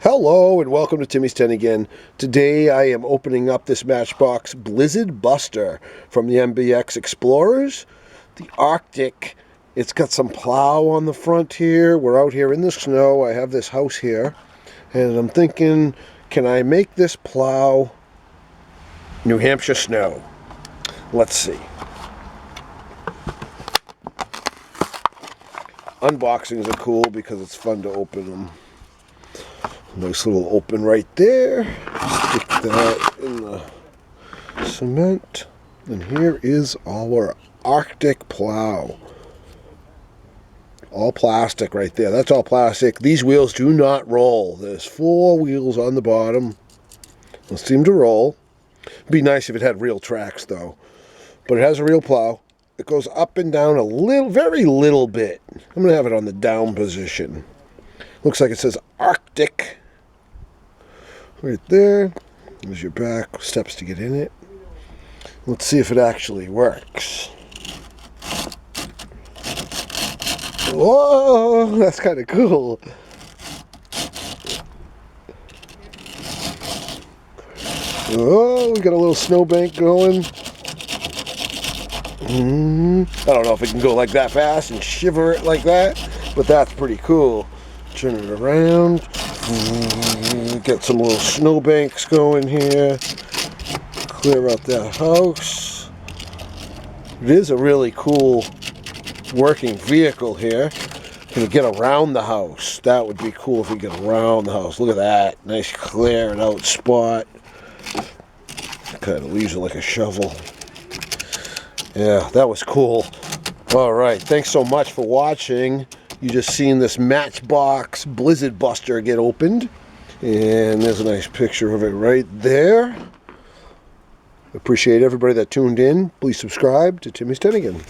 Hello and welcome to Timmy's 10 again. Today I am opening up this Matchbox Blizzard Buster from the MBX Explorers. The Arctic. It's got some plow on the front here. We're out here in the snow. I have this house here. And I'm thinking, can I make this plow New Hampshire snow? Let's see. Unboxings are cool because it's fun to open them. Nice little open right there. Stick that in the cement. And here is our Arctic plow. All plastic right there. That's all plastic. These wheels do not roll. There's 4 wheels on the bottom. They seem to roll. It'd be nice if it had real tracks though. But it has a real plow. It goes up and down a little, very little bit. I'm going to have it on the down position. Looks like it says Arctic. Right there. There's your back steps to get in it. Let's see if it actually works. Whoa, that's kind of cool. Oh, we got a little snowbank going. I don't know if it can go like that fast and shiver it like that, but that's pretty cool. Turn it around. Get some little snowbanks going here. Clear out that house. It is a really cool working vehicle here. Can you get around the house? That would be cool if we get around the house. Look at that. Nice cleared out spot. Kind of leaves it like a shovel. Yeah, that was cool. All right. Thanks so much for watching. You just seen this Matchbox Blizzard Buster get opened. And there's a nice picture of it right there. Appreciate everybody that tuned in. Please subscribe to Timmy's 10 again.